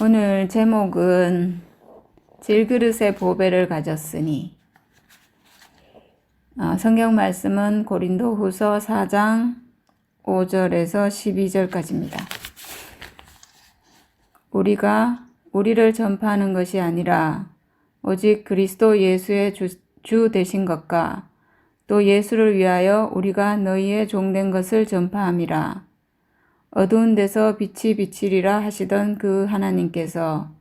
오늘 제목은 질그릇의 보배를 가졌으니. 성경 말씀은 고린도후서 4장 5절에서 12절까지입니다. 우리가 우리를 전파하는 것이 아니라 오직 그리스도 예수의 주 되신 것과 또 예수를 위하여 우리가 너희의 종된 것을 전파함이라. 어두운 데서 빛이 비치리라 하시던 그 하나님께서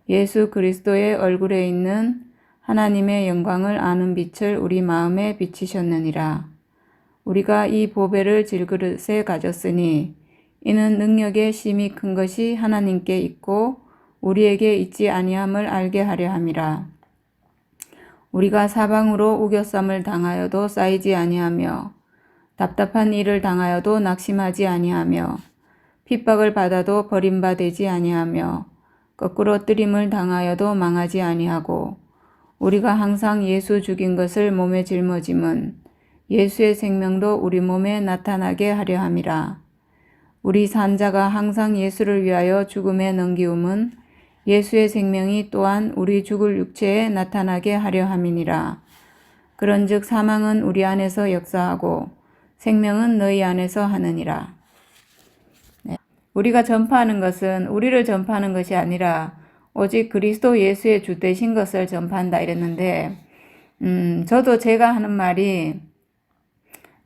예수 그리스도의 얼굴에 있는 하나님의 영광을 아는 빛을 우리 마음에 비치셨느니라. 우리가 이 보배를 질그릇에 가졌으니 이는 능력의 심히 큰 것이 하나님께 있고 우리에게 있지 아니함을 알게 하려 함이라. 우리가 사방으로 우겨쌈을 당하여도 쌓이지 아니하며 답답한 일을 당하여도 낙심하지 아니하며 핍박을 받아도 버림받지 아니하며 거꾸로 뜨림을 당하여도 망하지 아니하고 우리가 항상 예수 죽인 것을 몸에 짊어짐은 예수의 생명도 우리 몸에 나타나게 하려 함이라. 우리 산자가 항상 예수를 위하여 죽음에 넘기움은 예수의 생명이 또한 우리 죽을 육체에 나타나게 하려 함이니라. 그런즉 사망은 우리 안에서 역사하고 생명은 너희 안에서 하느니라. 우리가 전파하는 것은 우리를 전파하는 것이 아니라 오직 그리스도 예수의 주 되신 것을 전파한다 이랬는데, 저도 제가 하는 말이,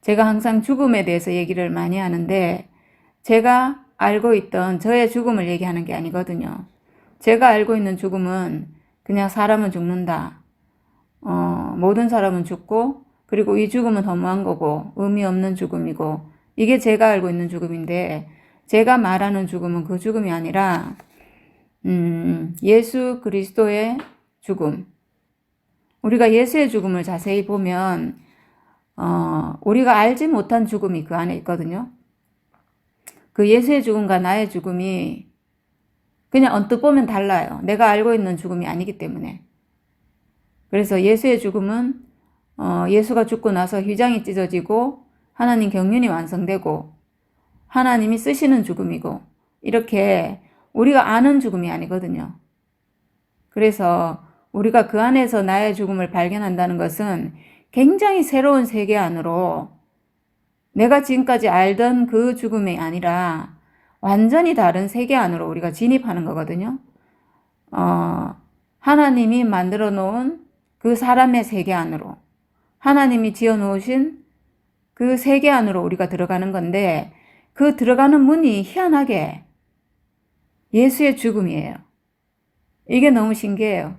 제가 항상 죽음에 대해서 얘기를 많이 하는데 제가 알고 있던 저의 죽음을 얘기하는 게 아니거든요. 제가 알고 있는 죽음은 그냥 사람은 죽는다. 모든 사람은 죽고, 그리고 이 죽음은 허무한 거고 의미 없는 죽음이고, 이게 제가 알고 있는 죽음인데, 제가 말하는 죽음은 그 죽음이 아니라 예수 그리스도의 죽음. 우리가 예수의 죽음을 자세히 보면 우리가 알지 못한 죽음이 그 안에 있거든요. 그 예수의 죽음과 나의 죽음이 그냥 언뜻 보면 달라요. 내가 알고 있는 죽음이 아니기 때문에. 그래서 예수의 죽음은 예수가 죽고 나서 휘장이 찢어지고 하나님 경륜이 완성되고 하나님이 쓰시는 죽음이고, 이렇게 우리가 아는 죽음이 아니거든요. 그래서 우리가 그 안에서 나의 죽음을 발견한다는 것은 굉장히 새로운 세계 안으로, 내가 지금까지 알던 그 죽음이 아니라 완전히 다른 세계 안으로 우리가 진입하는 거거든요. 하나님이 만들어 놓은 그 사람의 세계 안으로, 하나님이 지어 놓으신 그 세계 안으로 우리가 들어가는 건데, 그 들어가는 문이 희한하게 예수의 죽음이에요. 이게 너무 신기해요.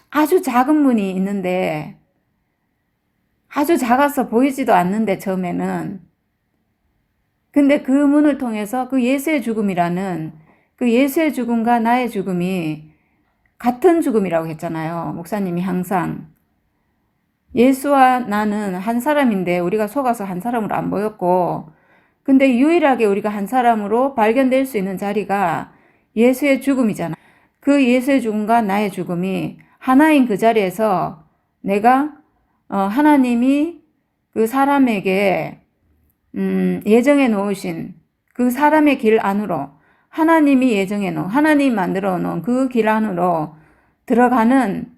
아주 작은 문이 있는데, 아주 작아서 보이지도 않는데 처음에는, 근데 그 문을 통해서 그 예수의 죽음이라는, 그 예수의 죽음과 나의 죽음이 같은 죽음이라고 했잖아요. 목사님이 항상. 예수와 나는 한 사람인데 우리가 속아서 한 사람으로 안 보였고, 근데 유일하게 우리가 한 사람으로 발견될 수 있는 자리가 예수의 죽음이잖아. 그 예수의 죽음과 나의 죽음이 하나인 그 자리에서 내가 하나님이 그 사람에게 예정해 놓으신 그 사람의 길 안으로, 하나님이 예정해 놓은, 하나님이 만들어 놓은 그 길 안으로 들어가는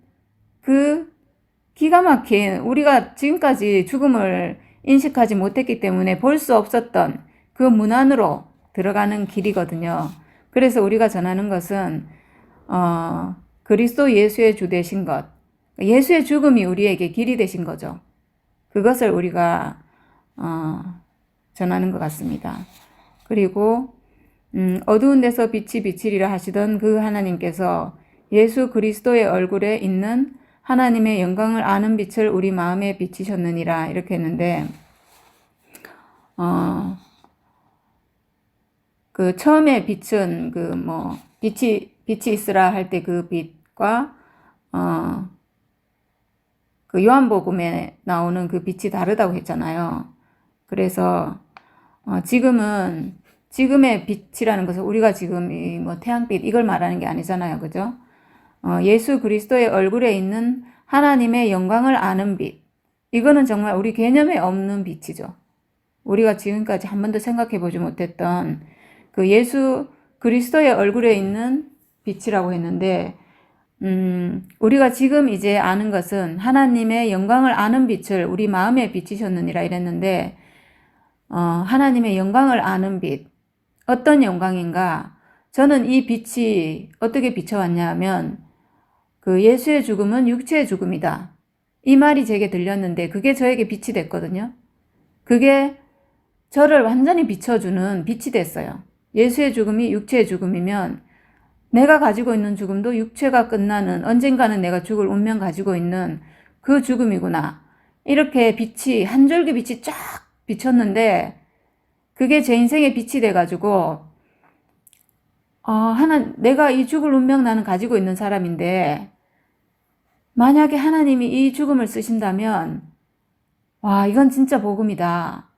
그 기가 막힌, 우리가 지금까지 죽음을 인식하지 못했기 때문에 볼 수 없었던 그 문 안으로 들어가는 길이거든요. 그래서 우리가 전하는 것은 그리스도 예수의 주 되신 것, 예수의 죽음이 우리에게 길이 되신 거죠. 그것을 우리가 전하는 것 같습니다. 그리고 어두운 데서 빛이 비치리라 하시던 그 하나님께서 예수 그리스도의 얼굴에 있는 하나님의 영광을 아는 빛을 우리 마음에 비치셨느니라, 이렇게 했는데, 그 처음에 빛은 빛이 있으라 할 때 그 빛과 그 요한복음에 나오는 그 빛이 다르다고 했잖아요. 그래서 지금의 빛이라는 것은 우리가 지금 태양빛 이걸 말하는 게 아니잖아요. 그죠? 예수 그리스도의 얼굴에 있는 하나님의 영광을 아는 빛. 이거는 정말 우리 개념에 없는 빛이죠. 우리가 지금까지 한 번도 생각해 보지 못했던 그 예수 그리스도의 얼굴에 있는 빛이라고 했는데, 우리가 지금 이제 아는 것은 하나님의 영광을 아는 빛을 우리 마음에 비치셨느니라 이랬는데, 하나님의 영광을 아는 빛. 어떤 영광인가? 저는 이 빛이 어떻게 비춰왔냐 하면, 그 예수의 죽음은 육체의 죽음이다. 이 말이 제게 들렸는데, 그게 저에게 빛이 됐거든요. 그게 저를 완전히 비춰주는 빛이 됐어요. 예수의 죽음이 육체의 죽음이면 내가 가지고 있는 죽음도 육체가 끝나는, 언젠가는 내가 죽을 운명 가지고 있는 그 죽음이구나. 이렇게 빛이, 한 줄기 빛이 쫙 비쳤는데 그게 제 인생의 빛이 돼가지고 내가 이 죽을 운명 나는 가지고 있는 사람인데 만약에 하나님이 이 죽음을 쓰신다면 와, 이건 진짜 복음이다.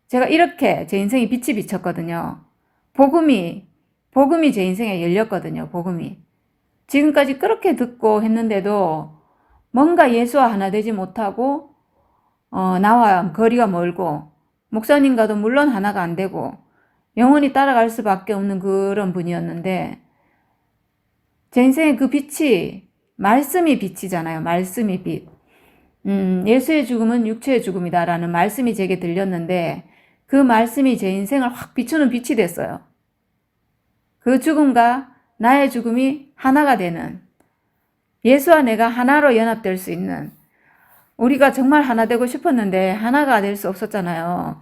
제가 이렇게 제 인생에 빛이 비쳤거든요. 복음이 제 인생에 열렸거든요. 복음이. 지금까지 그렇게 듣고 했는데도 뭔가 예수와 하나 되지 못하고 나와 거리가 멀고 목사님과도 물론 하나가 안 되고 영원히 따라갈 수밖에 없는 그런 분이었는데 제 인생에 그 빛이 말씀이 빛이잖아요. 말씀이 빛. 예수의 죽음은 육체의 죽음이다라는 말씀이 제게 들렸는데 그 말씀이 제 인생을 확 비추는 빛이 됐어요. 그 죽음과 나의 죽음이 하나가 되는, 예수와 내가 하나로 연합될 수 있는, 우리가 정말 하나 되고 싶었는데 하나가 될 수 없었잖아요.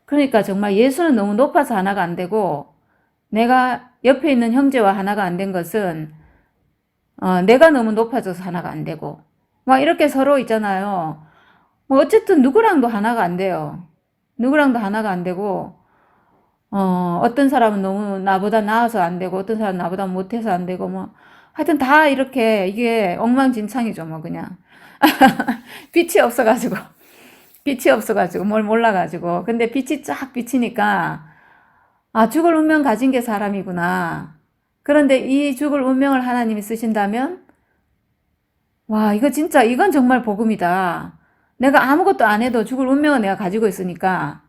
그러니까 정말 예수는 너무 높아서 하나가 안 되고 내가 옆에 있는 형제와 하나가 안 된 것은 내가 너무 높아져서 하나가 안 되고 막 이렇게 서로 있잖아요. 뭐 어쨌든 누구랑도 하나가 안 돼요. 누구랑도 하나가 안 되고 어떤 사람은 너무 나보다 나아서 안 되고 어떤 사람은 나보다 못해서 안 되고 뭐 하여튼 다 이렇게 이게 엉망진창이죠 뭐 그냥 빛이 없어가지고 뭘 몰라가지고 근데 빛이 쫙 비치니까 아 죽을 운명 가진 게 사람이구나. 그런데 이 죽을 운명을 하나님이 쓰신다면 와 이거 진짜 이건 정말 복음이다. 내가 아무것도 안 해도 죽을 운명은 내가 가지고 있으니까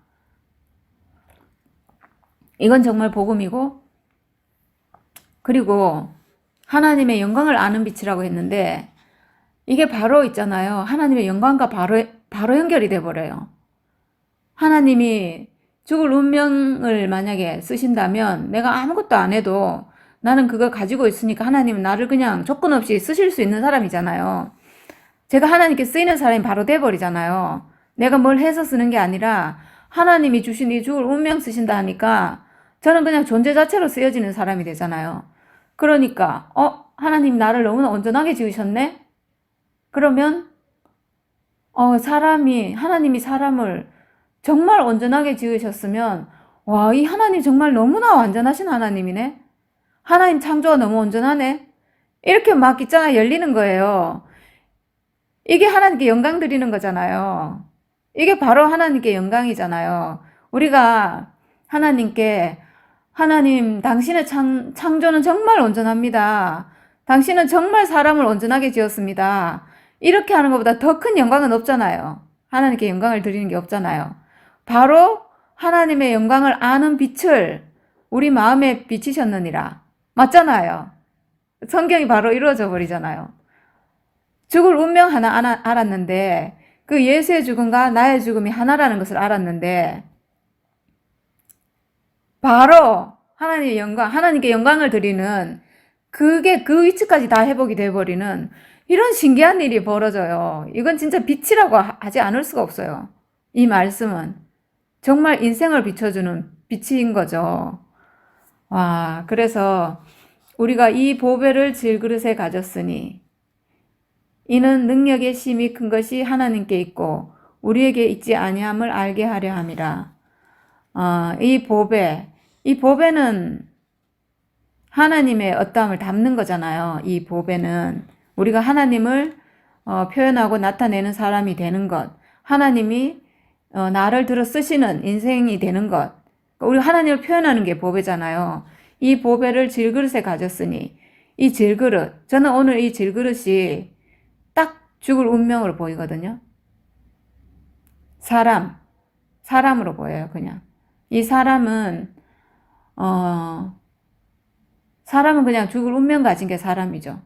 이건 정말 복음이고 그리고 하나님의 영광을 아는 빛이라고 했는데 이게 바로 있잖아요. 하나님의 영광과 바로 연결이 돼 버려요. 하나님이 죽을 운명을 만약에 쓰신다면 내가 아무것도 안 해도 나는 그거 가지고 있으니까 하나님은 나를 그냥 조건 없이 쓰실 수 있는 사람이잖아요. 제가 하나님께 쓰이는 사람이 바로 돼 버리잖아요. 내가 뭘 해서 쓰는 게 아니라 하나님이 주신 이 죽을 운명 쓰신다 하니까 저는 그냥 존재 자체로 쓰여지는 사람이 되잖아요. 그러니까 하나님 나를 너무나 온전하게 지으셨네? 그러면 하나님이 사람을 정말 온전하게 지으셨으면 와, 이 하나님 정말 너무나 완전하신 하나님이네? 하나님 창조가 너무 온전하네? 이렇게 막 있잖아 열리는 거예요. 이게 하나님께 영광 드리는 거잖아요. 이게 바로 하나님께 영광이잖아요. 우리가 하나님께 하나님 당신의 창조는 정말 온전합니다. 당신은 정말 사람을 온전하게 지었습니다. 이렇게 하는 것보다 더 큰 영광은 없잖아요. 하나님께 영광을 드리는 게 없잖아요. 바로 하나님의 영광을 아는 빛을 우리 마음에 비치셨느니라. 맞잖아요. 성경이 바로 이루어져 버리잖아요. 죽을 운명 하나 알았는데 그 예수의 죽음과 나의 죽음이 하나라는 것을 알았는데 바로 하나님의 영광, 하나님께 영광을 드리는 그게 그 위치까지 다 회복이 돼버리는 이런 신기한 일이 벌어져요. 이건 진짜 빛이라고 하지 않을 수가 없어요. 이 말씀은 정말 인생을 비춰주는 빛인 거죠. 와, 그래서 우리가 이 보배를 질그릇에 가졌으니 이는 능력의 심이 큰 것이 하나님께 있고 우리에게 있지 아니함을 알게 하려 함이라. 이 보배는 하나님의 어떠함을 담는 거잖아요. 이 보배는 우리가 하나님을 표현하고 나타내는 사람이 되는 것, 하나님이 나를 들어 쓰시는 인생이 되는 것, 우리 하나님을 표현하는 게 보배잖아요. 이 보배를 질그릇에 가졌으니 이 질그릇, 저는 오늘 이 질그릇이 딱 죽을 운명으로 보이거든요. 사람으로 보여요, 그냥. 이 사람은, 사람은 그냥 죽을 운명 가진 게 사람이죠.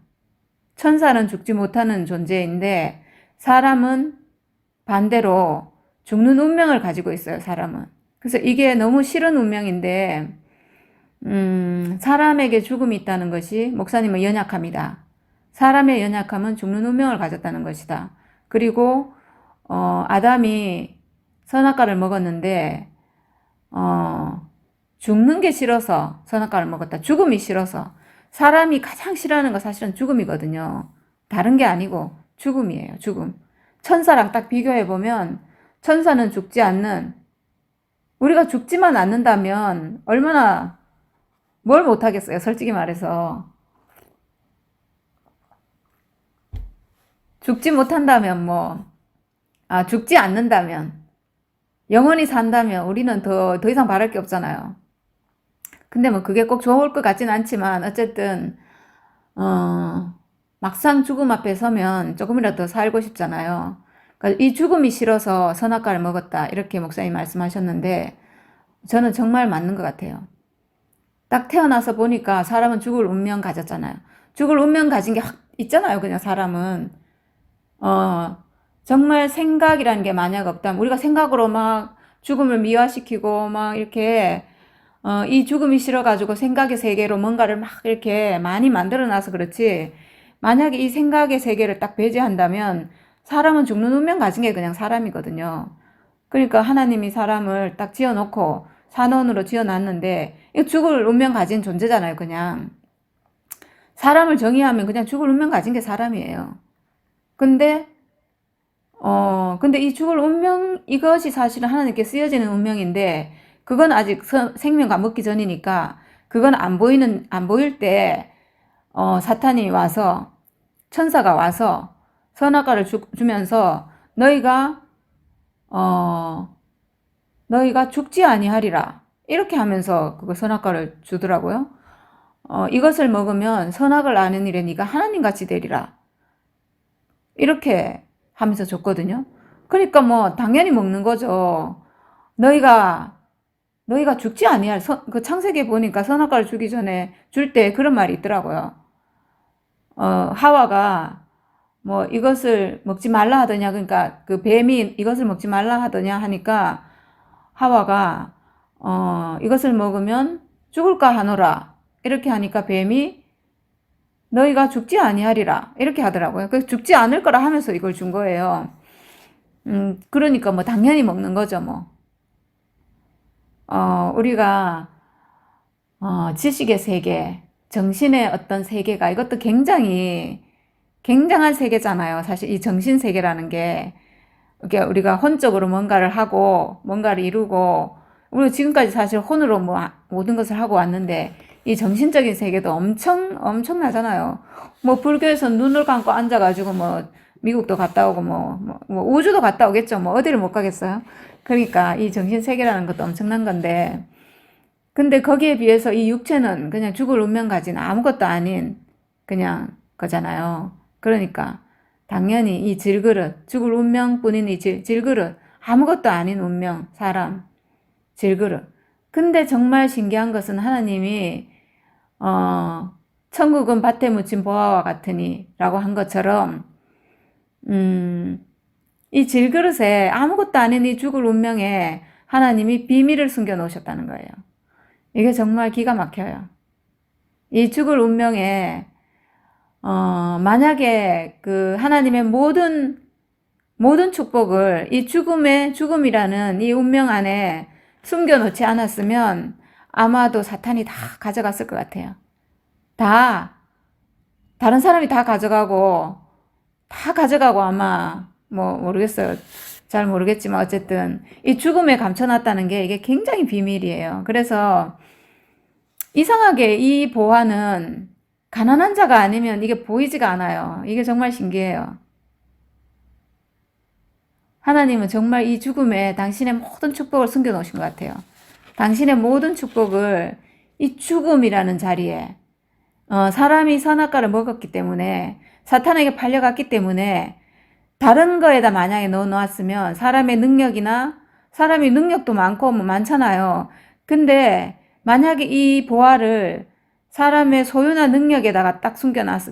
천사는 죽지 못하는 존재인데 사람은 반대로 죽는 운명을 가지고 있어요, 사람은. 그래서 이게 너무 싫은 운명인데, 사람에게 죽음이 있다는 것이 목사님은 연약함이다. 사람의 연약함은 죽는 운명을 가졌다는 것이다. 그리고, 아담이 선악과를 먹었는데, 죽는 게 싫어서 선악과를 먹었다. 죽음이 싫어서. 사람이 가장 싫어하는 거 사실은 죽음이거든요. 다른 게 아니고 죽음이에요, 죽음. 천사랑 딱 비교해보면 천사는 죽지 않는, 우리가 죽지만 않는다면 얼마나 뭘 못하겠어요, 솔직히 말해서. 죽지 못한다면 죽지 않는다면, 영원히 산다면 우리는 더 이상 바랄 게 없잖아요. 근데 뭐 그게 꼭 좋을 것 같진 않지만 어쨌든 막상 죽음 앞에 서면 조금이라도 더 살고 싶잖아요. 그러니까 이 죽음이 싫어서 선악과를 먹었다 이렇게 목사님 말씀하셨는데 저는 정말 맞는 것 같아요. 딱 태어나서 보니까 사람은 죽을 운명 가졌잖아요. 죽을 운명 가진 게 확 있잖아요. 그냥 사람은 정말 생각이라는 게 만약 없다면 우리가 생각으로 막 죽음을 미화시키고 막 이렇게 이 죽음이 싫어가지고 생각의 세계로 뭔가를 막 이렇게 많이 만들어놔서 그렇지, 만약에 이 생각의 세계를 딱 배제한다면 사람은 죽는 운명 가진 게 그냥 사람이거든요. 그러니까 하나님이 사람을 딱 지어놓고 산원으로 지어놨는데 이거 죽을 운명 가진 존재잖아요. 그냥 사람을 정의하면 그냥 죽을 운명 가진 게 사람이에요. 근데 이 죽을 운명, 이것이 사실은 하나님께 쓰여지는 운명인데 그건 아직 생명과 먹기 전이니까 그건 안 보일 때 사탄이 와서, 천사가 와서 선악과를 주면서 너희가 죽지 아니하리라 이렇게 하면서 그거 선악과를 주더라고요. 이것을 먹으면 선악을 아는 일에 네가 하나님같이 되리라 이렇게 하면서 줬거든요. 그러니까 뭐 당연히 먹는 거죠. 너희가 죽지 아니할, 그 창세기에 보니까 선악과를 주기 전에 줄 때 그런 말이 있더라고요. 하와가 뭐 이것을 먹지 말라 하더냐, 그러니까 그 뱀이 이것을 먹지 말라 하더냐 하니까 하와가 이것을 먹으면 죽을까 하노라 이렇게 하니까 뱀이 너희가 죽지 아니하리라 이렇게 하더라고요. 그 죽지 않을 거라 하면서 이걸 준 거예요. 그러니까 뭐 당연히 먹는 거죠, 뭐. 우리가 지식의 세계, 정신의 어떤 세계가, 이것도 굉장히 굉장한 세계잖아요. 사실 이 정신 세계라는 게 우리가 혼적으로 뭔가를 하고 뭔가를 이루고, 우리가 지금까지 사실 혼으로 뭐 모든 것을 하고 왔는데 이 정신적인 세계도 엄청나잖아요. 뭐 불교에서 눈을 감고 앉아가지고 뭐 미국도 갔다 오고 뭐 우주도 갔다 오겠죠. 뭐 어디를 못 가겠어요. 그러니까 이 정신 세계라는 것도 엄청난 건데, 근데 거기에 비해서 이 육체는 그냥 죽을 운명 가진 아무것도 아닌 그냥 거잖아요. 그러니까 당연히 이 질그릇, 죽을 운명뿐인 이 질그릇, 아무것도 아닌 운명, 사람, 질그릇. 근데 정말 신기한 것은 하나님이 천국은 밭에 묻힌 보화와 같으니 라고 한 것처럼 이 질그릇에 아무것도 아닌 이 죽을 운명에 하나님이 비밀을 숨겨 놓으셨다는 거예요. 이게 정말 기가 막혀요. 이 죽을 운명에 만약에 그 하나님의 모든 축복을 이 죽음이라는 이 운명 안에 숨겨놓지 않았으면 아마도 사탄이 다 가져갔을 것 같아요. 다른 사람이 다 가져가고 아마 뭐 모르겠어요. 잘 모르겠지만 어쨌든 이 죽음에 감춰놨다는 게 이게 굉장히 비밀이에요. 그래서 이상하게 이 보화는 가난한 자가 아니면 이게 보이지가 않아요. 이게 정말 신기해요. 하나님은 정말 이 죽음에 당신의 모든 축복을 숨겨놓으신 것 같아요. 당신의 모든 축복을 이 죽음이라는 자리에, 사람이 선악과를 먹었기 때문에, 사탄에게 팔려갔기 때문에 다른 거에다 만약에 넣어놓았으면 사람의 능력이나, 사람이 능력도 많고 뭐 많잖아요. 근데 만약에 이 보화를 사람의 소유나 능력에다가 딱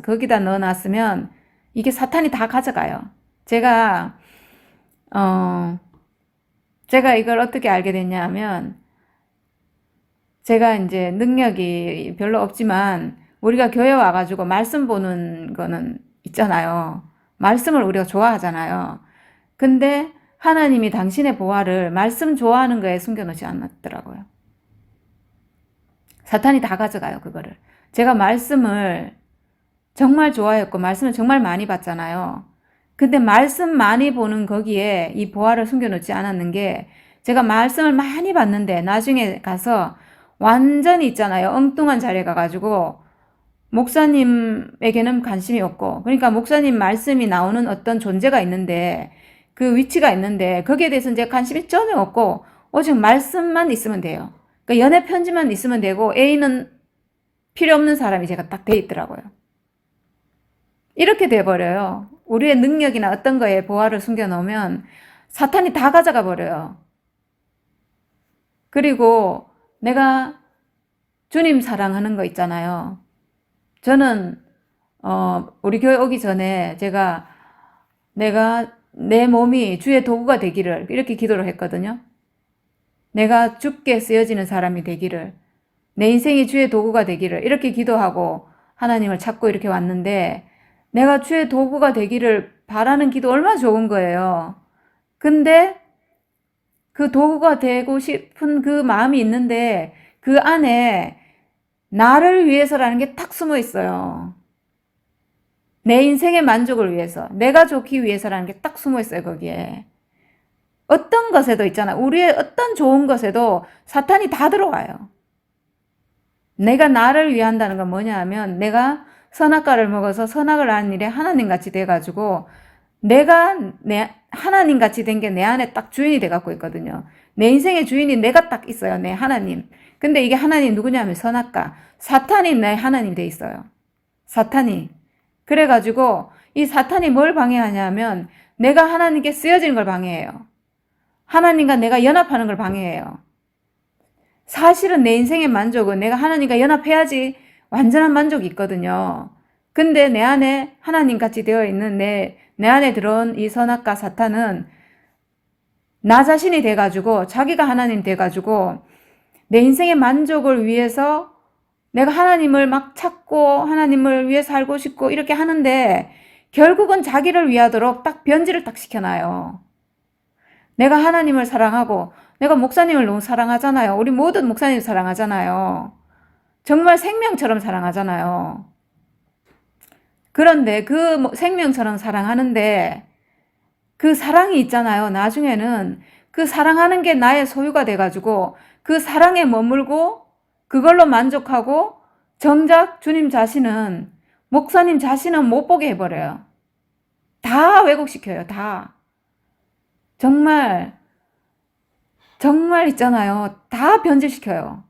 거기다 넣어놨으면 이게 사탄이 다 가져가요. 어, 제가 이걸 어떻게 알게 됐냐면, 제가 이제 능력이 별로 없지만, 우리가 교회 와가지고 말씀 보는 거는 있잖아요. 말씀을 우리가 좋아하잖아요. 근데 하나님이 당신의 보화를 말씀 좋아하는 거에 숨겨놓지 않았더라고요. 사탄이 다 가져가요, 그거를. 제가 말씀을 정말 좋아했고, 말씀을 정말 많이 봤잖아요. 근데 말씀 많이 보는 거기에 이 보화를 숨겨놓지 않았는 게, 제가 말씀을 많이 봤는데 나중에 가서 완전히 있잖아요. 엉뚱한 자리에 가가지고 목사님에게는 관심이 없고, 그러니까 목사님 말씀이 나오는 어떤 존재가 있는데, 그 위치가 있는데 거기에 대해서 이제 관심이 전혀 없고 오직 말씀만 있으면 돼요. 그러니까 연애 편지만 있으면 되고 A는 필요 없는 사람이 제가 딱 돼 있더라고요. 이렇게 돼버려요. 우리의 능력이나 어떤 거에 보화를 숨겨놓으면 사탄이 다 가져가 버려요. 그리고 내가 주님 사랑하는 거 있잖아요. 저는 우리 교회 오기 전에 내가 내 몸이 주의 도구가 되기를 이렇게 기도를 했거든요. 내가 죽게 쓰여지는 사람이 되기를, 내 인생이 주의 도구가 되기를 이렇게 기도하고 하나님을 찾고 이렇게 왔는데, 내가 주의 도구가 되기를 바라는 기도 얼마나 좋은 거예요. 근데 그 도구가 되고 싶은 그 마음이 있는데 그 안에 나를 위해서라는 게 딱 숨어 있어요. 내 인생의 만족을 위해서, 내가 좋기 위해서라는 게 딱 숨어 있어요, 거기에. 어떤 것에도 있잖아. 우리의 어떤 좋은 것에도 사탄이 다 들어와요. 내가 나를 위한다는 건 뭐냐 하면, 내가 선악과를 먹어서 선악을 하는 일에 하나님같이 돼가지고, 내가 하나님같이 된 게 내 안에 딱 주인이 돼갖고 있거든요. 내 인생의 주인이 내가 딱 있어요. 내 하나님. 근데 이게 하나님 누구냐면 선악과. 사탄이 내 하나님 돼 있어요. 사탄이. 그래가지고 이 사탄이 뭘 방해하냐면 내가 하나님께 쓰여지는 걸 방해해요. 하나님과 내가 연합하는 걸 방해해요. 사실은 내 인생의 만족은 내가 하나님과 연합해야지 완전한 만족이 있거든요. 근데 내 안에 하나님같이 되어 있는 내 안에 들어온 이 선악과 사탄은 나 자신이 돼가지고, 자기가 하나님 돼가지고 내 인생의 만족을 위해서 내가 하나님을 막 찾고 하나님을 위해 살고 싶고 이렇게 하는데, 결국은 자기를 위하도록 딱 변질을 딱 시켜놔요. 내가 하나님을 사랑하고, 내가 목사님을 너무 사랑하잖아요. 우리 모든 목사님 사랑하잖아요. 정말 생명처럼 사랑하잖아요. 그런데 그 생명처럼 사랑하는데 그 사랑이 있잖아요. 나중에는 그 사랑하는 게 나의 소유가 돼가지고 그 사랑에 머물고 그걸로 만족하고, 정작 주님 자신은, 목사님 자신은 못 보게 해버려요. 다 왜곡시켜요. 다. 정말 있잖아요. 다 변질시켜요.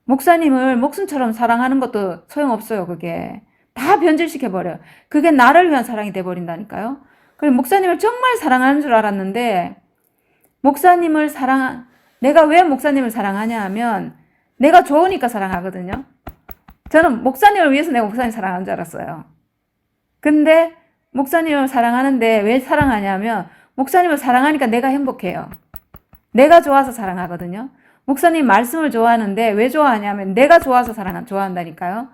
목사님을 목숨처럼 사랑하는 것도 소용없어요. 그게 다 변질시켜버려요. 그게 나를 위한 사랑이 돼버린다니까요. 그리고 목사님을 정말 사랑하는 줄 알았는데, 내가 왜 목사님을 사랑하냐 하면 내가 좋으니까 사랑하거든요. 저는 목사님을 위해서 내가 목사님 사랑하는 줄 알았어요. 근데 목사님을 사랑하는데 왜 사랑하냐면 목사님을 사랑하니까 내가 행복해요. 내가 좋아서 사랑하거든요. 목사님 말씀을 좋아하는데 왜 좋아하냐면 내가 좋아서 좋아한다니까요.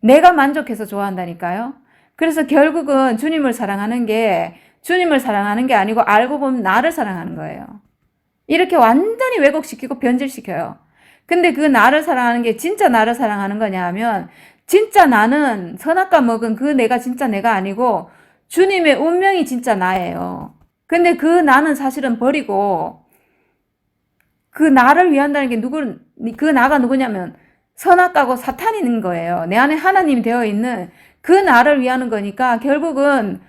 내가 만족해서 좋아한다니까요. 그래서 결국은 주님을 사랑하는 게 아니고 알고 보면 나를 사랑하는 거예요. 이렇게 완전히 왜곡시키고 변질시켜요. 근데 그 나를 사랑하는 게 진짜 나를 사랑하는 거냐 하면, 진짜 나는 선악과 먹은 그 내가 진짜 내가 아니고 주님의 운명이 진짜 나예요. 근데 그 나는 사실은 버리고, 그 나를 위한다는 게 그 나가 누구냐면 선악과고 사탄인 거예요. 내 안에 하나님이 되어 있는 그 나를 위하는 거니까 결국은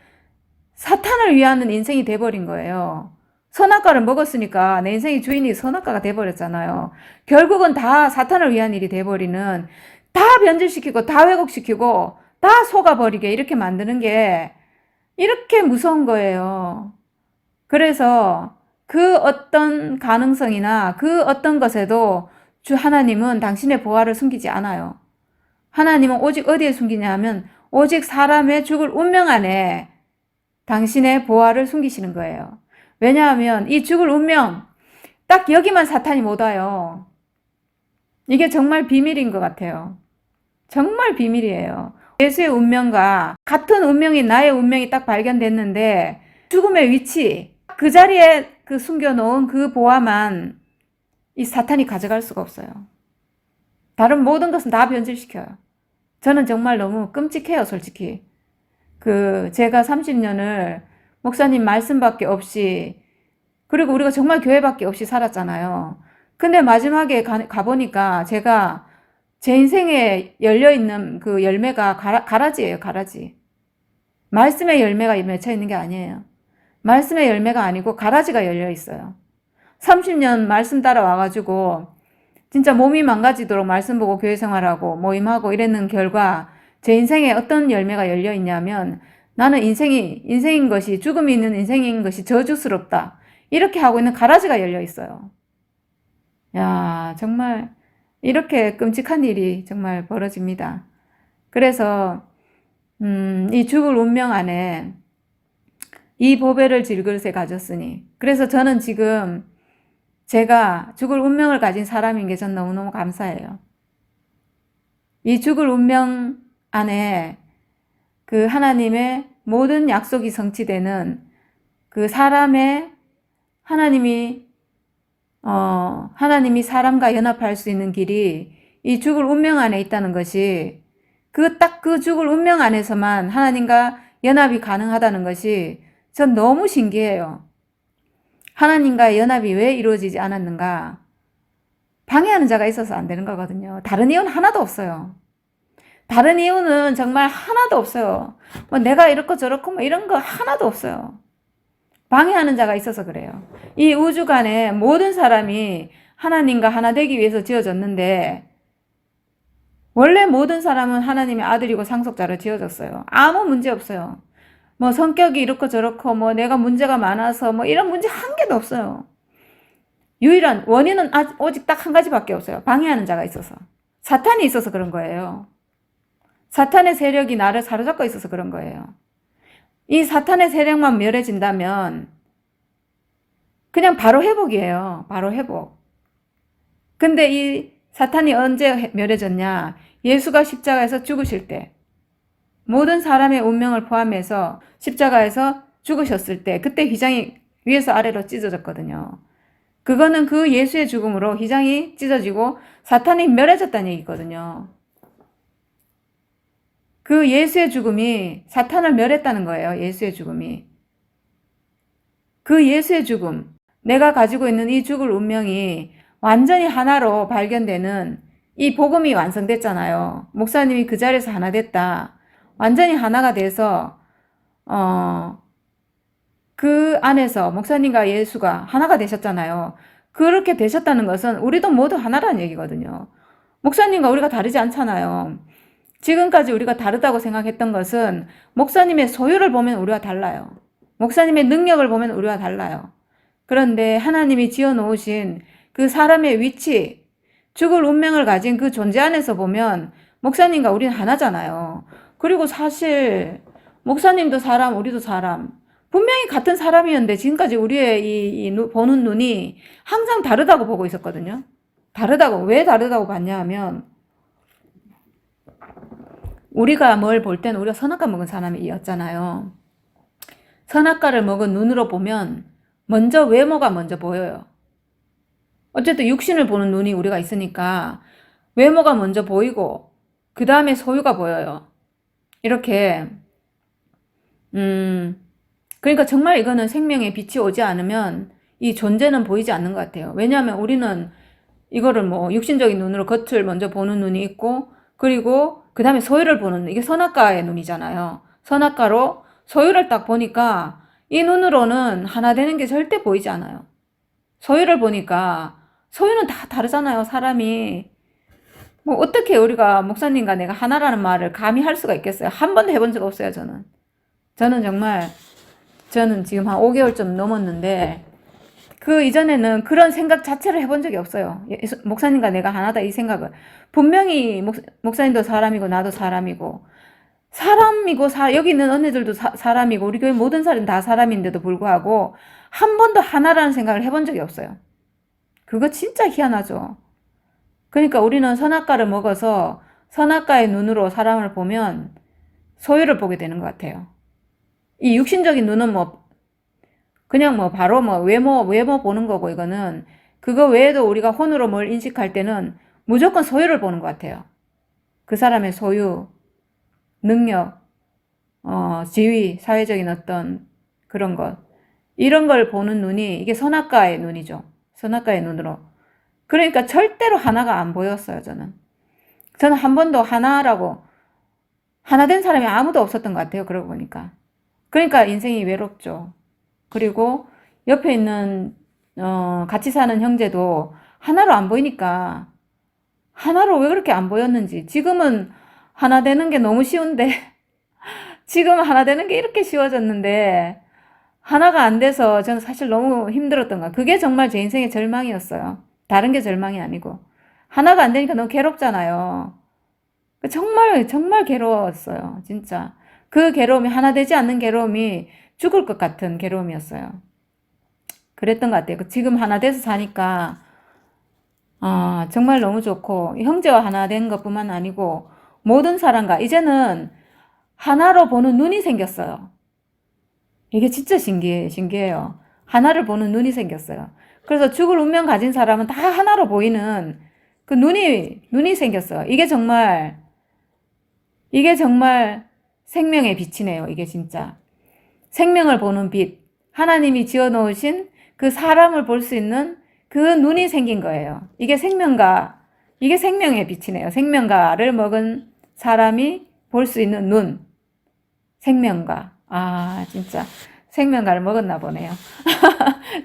사탄을 위하는 인생이 돼버린 거예요. 선악과를 먹었으니까 내 인생의 주인이 선악과가 돼버렸잖아요. 결국은 다 사탄을 위한 일이 돼버리는, 다 변질시키고 다 왜곡시키고 다 속아버리게 이렇게 만드는 게 이렇게 무서운 거예요. 그래서 그 어떤 가능성이나 그 어떤 것에도 주 하나님은 당신의 보화를 숨기지 않아요. 하나님은 오직 어디에 숨기냐 하면 오직 사람의 죽을 운명 안에 당신의 보화를 숨기시는 거예요. 왜냐하면 이 죽을 운명 딱 여기만 사탄이 못 와요. 이게 정말 비밀인 것 같아요. 정말 비밀이에요. 예수의 운명과 같은 운명인 나의 운명이 딱 발견됐는데 죽음의 위치, 그 자리에 그 숨겨놓은 그 보화만 이 사탄이 가져갈 수가 없어요. 다른 모든 것은 다 변질시켜요. 저는 정말 너무 끔찍해요, 솔직히. 제가 30년을 목사님 말씀밖에 없이, 그리고 우리가 정말 교회밖에 없이 살았잖아요. 근데 마지막에 가보니까 제가 제 인생에 열려있는 그 열매가 가라지예요, 가라지. 말씀의 열매가 맺혀 있는 게 아니에요. 말씀의 열매가 아니고 가라지가 열려 있어요. 30년 말씀 따라와가지고 진짜 몸이 망가지도록 말씀 보고 교회 생활하고 모임하고 이랬는 결과 제 인생에 어떤 열매가 열려 있냐면 나는 인생인 것이, 죽음이 있는 인생인 것이 저주스럽다. 이렇게 하고 있는 가라지가 열려 있어요. 야, 정말 이렇게 끔찍한 일이 정말 벌어집니다. 그래서 이 죽을 운명 안에 이 보배를 질그릇에 가졌으니, 그래서 저는 지금 제가 죽을 운명을 가진 사람인 게 전 너무너무 감사해요. 이 죽을 운명 안에 그 하나님의 모든 약속이 성취되는 그 사람의 하나님이 사람과 연합할 수 있는 길이 이 죽을 운명 안에 있다는 것이, 그 죽을 운명 안에서만 하나님과 연합이 가능하다는 것이 전 너무 신기해요. 하나님과의 연합이 왜 이루어지지 않았는가? 방해하는 자가 있어서 안 되는 거거든요. 다른 이유는 하나도 없어요. 다른 이유는 정말 하나도 없어요. 뭐 내가 이렇고 저렇고 뭐 이런 거 하나도 없어요. 방해하는 자가 있어서 그래요. 이 우주간에 모든 사람이 하나님과 하나 되기 위해서 지어졌는데, 원래 모든 사람은 하나님의 아들이고 상속자로 지어졌어요. 아무 문제 없어요. 뭐 성격이 이렇고 저렇고 뭐 내가 문제가 많아서 뭐 이런 문제 한 개도 없어요. 유일한 원인은 오직 딱 한 가지밖에 없어요. 방해하는 자가 있어서. 사탄이 있어서 그런 거예요. 사탄의 세력이 나를 사로잡고 있어서 그런 거예요. 이 사탄의 세력만 멸해진다면 그냥 바로 회복이에요. 바로 회복. 근데 이 사탄이 언제 멸해졌냐? 예수가 십자가에서 죽으실 때, 모든 사람의 운명을 포함해서 십자가에서 죽으셨을 때, 그때 휘장이 위에서 아래로 찢어졌거든요. 그거는 그 예수의 죽음으로 휘장이 찢어지고 사탄이 멸해졌다는 얘기거든요. 그 예수의 죽음이 사탄을 멸했다는 거예요. 예수의 죽음이. 그 예수의 죽음, 내가 가지고 있는 이 죽을 운명이 완전히 하나로 발견되는 이 복음이 완성됐잖아요. 목사님이 그 자리에서 하나 됐다. 완전히 하나가 돼서 그 안에서 목사님과 예수가 하나가 되셨잖아요. 그렇게 되셨다는 것은 우리도 모두 하나라는 얘기거든요. 목사님과 우리가 다르지 않잖아요. 지금까지 우리가 다르다고 생각했던 것은 목사님의 소유를 보면 우리와 달라요. 목사님의 능력을 보면 우리와 달라요. 그런데 하나님이 지어놓으신 그 사람의 위치, 죽을 운명을 가진 그 존재 안에서 보면 목사님과 우리는 하나잖아요. 그리고 사실 목사님도 사람, 우리도 사람. 분명히 같은 사람이었는데 지금까지 우리의 보는 눈이 항상 다르다고 보고 있었거든요. 다르다고. 왜 다르다고 봤냐 하면 우리가 뭘 볼 때는 우리가 선악과 먹은 사람이었잖아요. 선악과를 먹은 눈으로 보면 먼저 외모가 먼저 보여요. 어쨌든 육신을 보는 눈이 우리가 있으니까 외모가 먼저 보이고 그 다음에 소유가 보여요. 이렇게 그러니까 정말 이거는 생명의 빛이 오지 않으면 이 존재는 보이지 않는 것 같아요. 왜냐하면 우리는 이거를 뭐 육신적인 눈으로 겉을 먼저 보는 눈이 있고, 그리고 그 다음에 소유를 보는 눈, 이게 선악과의 눈이잖아요. 선악과로 소유를 딱 보니까 이 눈으로는 하나 되는 게 절대 보이지 않아요. 소유를 보니까 소유는 다 다르잖아요. 사람이. 뭐 어떻게 우리가 목사님과 내가 하나라는 말을 감히 할 수가 있겠어요? 한 번도 해본 적 없어요. 저는 정말, 저는 지금 한 5개월 좀 넘었는데 그 이전에는 그런 생각 자체를 해본 적이 없어요. 목사님과 내가 하나다 이 생각을. 분명히 목사님도 사람이고 나도 사람이고 여기 있는 언니들도 사람이고 우리 교회 모든 사람은 다 사람인데도 불구하고 한 번도 하나라는 생각을 해본 적이 없어요. 그거 진짜 희한하죠. 그러니까 우리는 선악과를 먹어서 선악과의 눈으로 사람을 보면 소유를 보게 되는 것 같아요. 이 육신적인 눈은 그냥 바로 외모 보는 거고, 이거는 그거 외에도 우리가 혼으로 뭘 인식할 때는 무조건 소유를 보는 것 같아요. 그 사람의 소유, 능력, 지위, 사회적인 어떤 그런 것. 이런 걸 보는 눈이 이게 선악과의 눈이죠. 선악과의 눈으로. 그러니까 절대로 하나가 안 보였어요, 저는. 저는 한 번도 하나 된 사람이 아무도 없었던 것 같아요, 그러고 보니까. 그러니까 인생이 외롭죠. 그리고 옆에 있는, 같이 사는 형제도 하나로 안 보이니까, 하나로 왜 그렇게 안 보였는지. 지금은 하나 되는 게 너무 쉬운데, 지금 하나 되는 게 이렇게 쉬워졌는데, 하나가 안 돼서 저는 사실 너무 힘들었던 거야. 그게 정말 제 인생의 절망이었어요. 다른 게 절망이 아니고. 하나가 안 되니까 너무 괴롭잖아요. 정말, 정말 괴로웠어요. 진짜. 그 괴로움이 하나 되지 않는 괴로움이 죽을 것 같은 괴로움이었어요. 그랬던 것 같아요. 지금 하나 돼서 사니까, 정말 너무 좋고, 형제와 하나 된 것뿐만 아니고, 모든 사람과, 이제는 하나로 보는 눈이 생겼어요. 이게 진짜 신기해요. 하나를 보는 눈이 생겼어요. 그래서 죽을 운명 가진 사람은 다 하나로 보이는 그 눈이 생겼어요. 이게 정말 생명의 빛이네요. 이게 진짜. 생명을 보는 빛. 하나님이 지어 놓으신 그 사람을 볼 수 있는 그 눈이 생긴 거예요. 이게 생명의 빛이네요. 생명가를 먹은 사람이 볼 수 있는 눈. 생명가. 진짜. 생명가를 먹었나 보네요.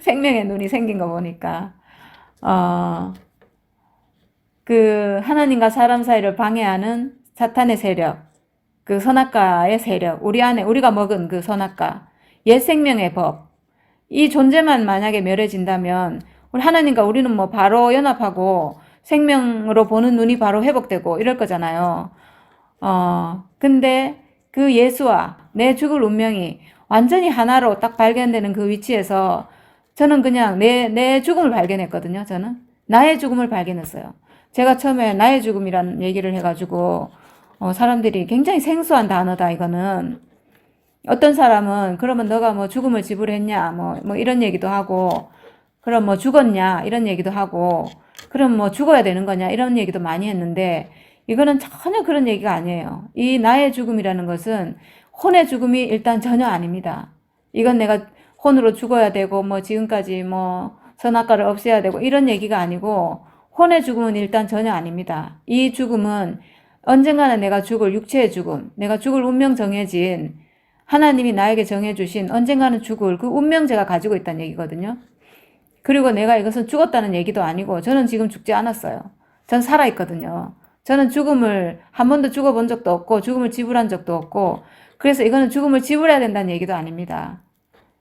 생명의 눈이 생긴 거 보니까. 하나님과 사람 사이를 방해하는 사탄의 세력, 그 선악과의 세력, 우리가 먹은 그 선악과, 옛 생명의 법, 이 존재만 만약에 멸해진다면, 하나님과 우리는 바로 연합하고, 생명으로 보는 눈이 바로 회복되고, 이럴 거잖아요. 근데 그 예수와 내 죽을 운명이 완전히 하나로 딱 발견되는 그 위치에서, 저는 그냥 내 죽음을 발견했거든요, 저는. 나의 죽음을 발견했어요. 제가 처음에 나의 죽음이란 얘기를 해가지고, 사람들이 굉장히 생소한 단어다, 이거는. 어떤 사람은, 그러면 너가 죽음을 지불했냐, 이런 얘기도 하고, 그럼 죽었냐, 이런 얘기도 하고, 그럼 죽어야 되는 거냐, 이런 얘기도 많이 했는데, 이거는 전혀 그런 얘기가 아니에요. 이 나의 죽음이라는 것은 혼의 죽음이 일단 전혀 아닙니다. 이건 내가 혼으로 죽어야 되고, 지금까지 선악과를 없애야 되고, 이런 얘기가 아니고, 혼의 죽음은 일단 전혀 아닙니다. 이 죽음은 언젠가는 내가 죽을 육체의 죽음, 내가 죽을 운명 정해진, 하나님이 나에게 정해주신 언젠가는 죽을 그 운명 제가 가지고 있다는 얘기거든요. 그리고 내가 이것은 죽었다는 얘기도 아니고, 저는 지금 죽지 않았어요. 전 살아있거든요. 저는 죽음을 한 번도 죽어본 적도 없고, 죽음을 지불한 적도 없고, 그래서 이거는 죽음을 지불해야 된다는 얘기도 아닙니다.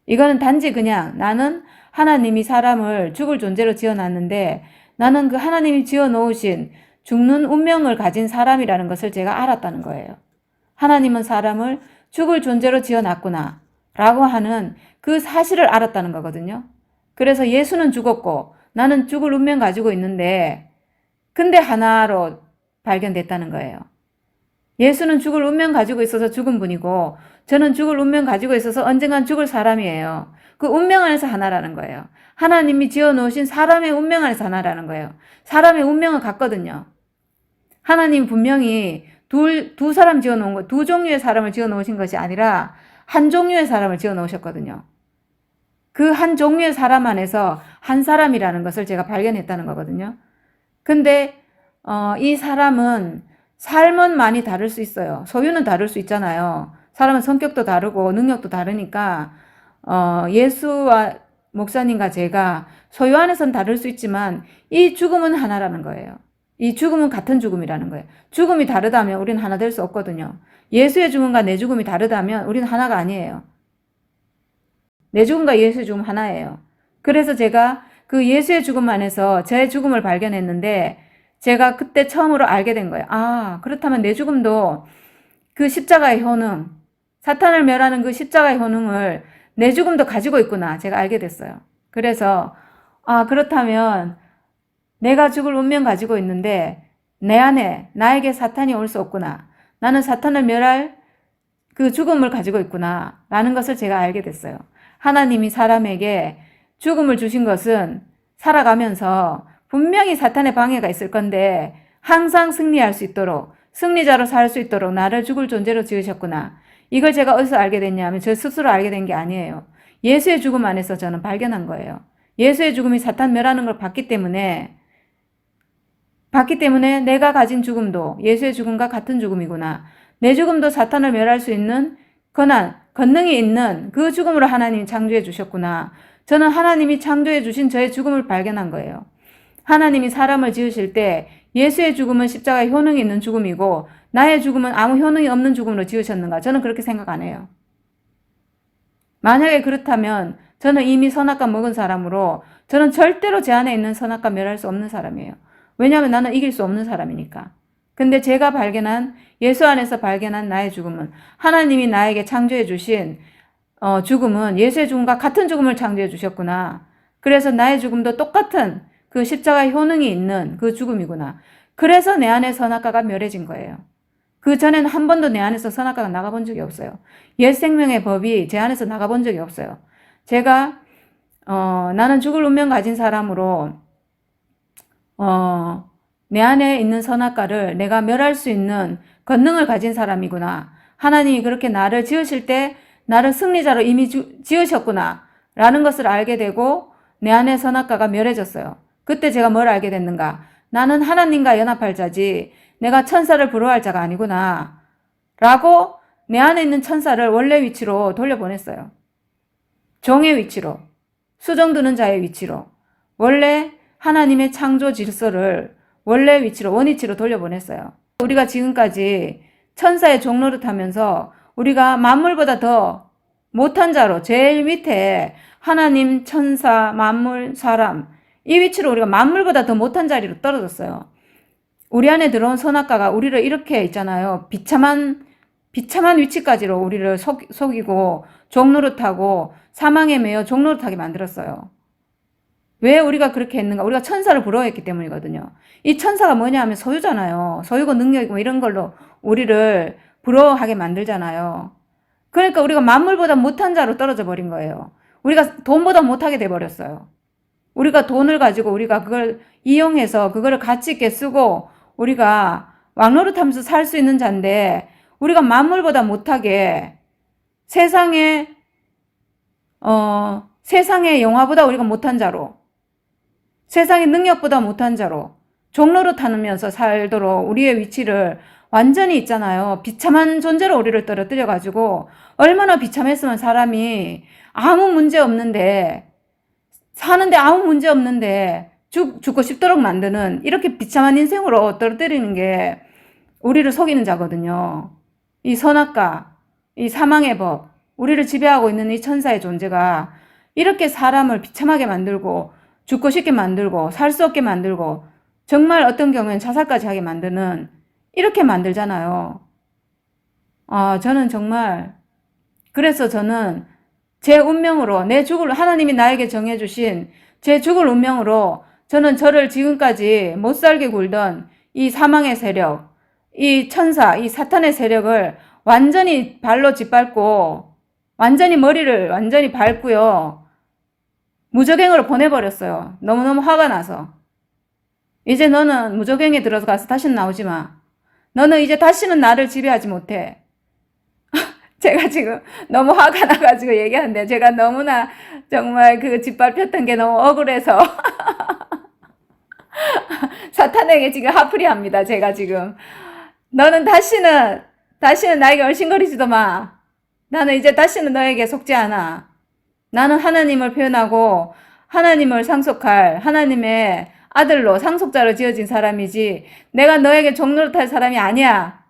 이거는 단지 그냥 나는 하나님이 사람을 죽을 존재로 지어놨는데, 나는 그 하나님이 지어놓으신 죽는 운명을 가진 사람이라는 것을 제가 알았다는 거예요. 하나님은 사람을 죽을 존재로 지어놨구나 라고 하는 그 사실을 알았다는 거거든요. 그래서 예수는 죽었고 나는 죽을 운명 가지고 있는데, 근데 하나로 발견됐다는 거예요. 예수는 죽을 운명 가지고 있어서 죽은 분이고, 저는 죽을 운명 가지고 있어서 언젠간 죽을 사람이에요. 그 운명 안에서 하나라는 거예요. 하나님이 지어놓으신 사람의 운명 안에서 하나라는 거예요. 사람의 운명은 같거든요. 하나님 분명히 두 사람 지어놓은 거, 두 종류의 사람을 지어놓으신 것이 아니라 한 종류의 사람을 지어놓으셨거든요. 그 한 종류의 사람 안에서 한 사람이라는 것을 제가 발견했다는 거거든요. 근데 이 사람은 삶은 많이 다를 수 있어요. 소유는 다를 수 있잖아요. 사람은 성격도 다르고 능력도 다르니까 예수와 목사님과 제가 소유 안에서는 다를 수 있지만 이 죽음은 하나라는 거예요. 이 죽음은 같은 죽음이라는 거예요. 죽음이 다르다면 우리는 하나 될 수 없거든요. 예수의 죽음과 내 죽음이 다르다면 우리는 하나가 아니에요. 내 죽음과 예수의 죽음 하나예요. 그래서 제가 그 예수의 죽음 안에서 제 죽음을 발견했는데 제가 그때 처음으로 알게 된 거예요. 아, 그렇다면 내 죽음도 그 십자가의 효능, 사탄을 멸하는 그 십자가의 효능을 내 죽음도 가지고 있구나. 제가 알게 됐어요. 그래서 아, 그렇다면 내가 죽을 운명 가지고 있는데 내 안에 나에게 사탄이 올 수 없구나. 나는 사탄을 멸할 그 죽음을 가지고 있구나. 라는 것을 제가 알게 됐어요. 하나님이 사람에게 죽음을 주신 것은 살아가면서 분명히 사탄의 방해가 있을 건데 항상 승리할 수 있도록, 승리자로 살 수 있도록 나를 죽을 존재로 지으셨구나. 이걸 제가 어디서 알게 됐냐면 저 스스로 알게 된 게 아니에요. 예수의 죽음 안에서 저는 발견한 거예요. 예수의 죽음이 사탄 멸하는 걸 봤기 때문에 내가 가진 죽음도 예수의 죽음과 같은 죽음이구나. 내 죽음도 사탄을 멸할 수 있는 권한, 권능이 있는 그 죽음으로 하나님이 창조해 주셨구나. 저는 하나님이 창조해 주신 저의 죽음을 발견한 거예요. 하나님이 사람을 지으실 때 예수의 죽음은 십자가에 효능이 있는 죽음이고 나의 죽음은 아무 효능이 없는 죽음으로 지으셨는가? 저는 그렇게 생각 안 해요. 만약에 그렇다면 저는 이미 선악과 먹은 사람으로 저는 절대로 제 안에 있는 선악과 멸할 수 없는 사람이에요. 왜냐하면 나는 이길 수 없는 사람이니까. 근데 제가 발견한 예수 안에서 발견한 나의 죽음은 하나님이 나에게 창조해 주신 죽음은 예수의 죽음과 같은 죽음을 창조해 주셨구나. 그래서 나의 죽음도 똑같은 그 십자가의 효능이 있는 그 죽음이구나. 그래서 내 안에 선악과가 멸해진 거예요. 그 전에는 한 번도 내 안에서 선악과가 나가본 적이 없어요. 옛 생명의 법이 제 안에서 나가본 적이 없어요. 제가 나는 죽을 운명 가진 사람으로 내 안에 있는 선악과를 내가 멸할 수 있는 권능을 가진 사람이구나. 하나님이 그렇게 나를 지으실 때 나를 승리자로 이미 지으셨구나. 라는 것을 알게 되고 내 안에 선악과가 멸해졌어요. 그때 제가 뭘 알게 됐는가? 나는 하나님과 연합할 자지 내가 천사를 부러워할 자가 아니구나. 라고 내 안에 있는 천사를 원래 위치로 돌려보냈어요. 종의 위치로, 수종드는 자의 위치로, 원래 하나님의 창조 질서를 원래 위치로, 원위치로 돌려보냈어요. 우리가 지금까지 천사의 종노릇 하면서 우리가 만물보다 더 못한 자로 제일 밑에 하나님, 천사, 만물, 사람 이 위치로 우리가 만물보다 더 못한 자리로 떨어졌어요. 우리 안에 들어온 선악과가 우리를 이렇게 있잖아요. 비참한 위치까지로 우리를 속이고 종노릇하고 사망에 매여 종노릇하게 만들었어요. 왜 우리가 그렇게 했는가? 우리가 천사를 부러워했기 때문이거든요. 이 천사가 뭐냐 하면 소유잖아요. 소유고 능력이고 이런 걸로 우리를 부러워하게 만들잖아요. 그러니까 우리가 만물보다 못한 자로 떨어져 버린 거예요. 우리가 돈보다 못하게 돼버렸어요. 우리가 돈을 가지고 우리가 그걸 이용해서 그거를 가치 있게 쓰고 우리가 왕노릇하면서 살 수 있는 자인데 우리가 만물보다 못하게 세상의 영화보다 우리가 못한 자로 세상의 능력보다 못한 자로 종로릇하면서 살도록 우리의 위치를 완전히 있잖아요. 비참한 존재로 우리를 떨어뜨려가지고 얼마나 비참했으면 사람이 아무 문제 없는데 사는데 아무 문제 없는데 죽고 싶도록 만드는 이렇게 비참한 인생으로 떨어뜨리는 게 우리를 속이는 자거든요. 이 선악과, 이 사망의 법, 우리를 지배하고 있는 이 천사의 존재가 이렇게 사람을 비참하게 만들고 죽고 싶게 만들고 살 수 없게 만들고 정말 어떤 경우에는 자살까지 하게 만드는 이렇게 만들잖아요. 저는 정말 그래서 저는 제 운명으로 내 죽을 하나님이 나에게 정해주신 제 죽을 운명으로 저는 저를 지금까지 못살게 굴던 이 사망의 세력, 이 천사, 이 사탄의 세력을 완전히 발로 짓밟고 완전히 머리를 완전히 밟고요. 무적행으로 보내버렸어요. 너무너무 화가 나서. 이제 너는 무적행에 들어가서 다시는 나오지 마. 너는 이제 다시는 나를 지배하지 못해. 제가 지금 너무 화가 나가지고 얘기하는데 제가 너무나 정말 그 짓밟혔던 게 너무 억울해서 사탄에게 지금 화풀이 합니다. 제가 지금 너는 다시는 나에게 얼씬거리지도 마. 나는 이제 다시는 너에게 속지 않아. 나는 하나님을 표현하고 하나님을 상속할 하나님의 아들로 상속자로 지어진 사람이지 내가 너에게 종노릇할 사람이 아니야.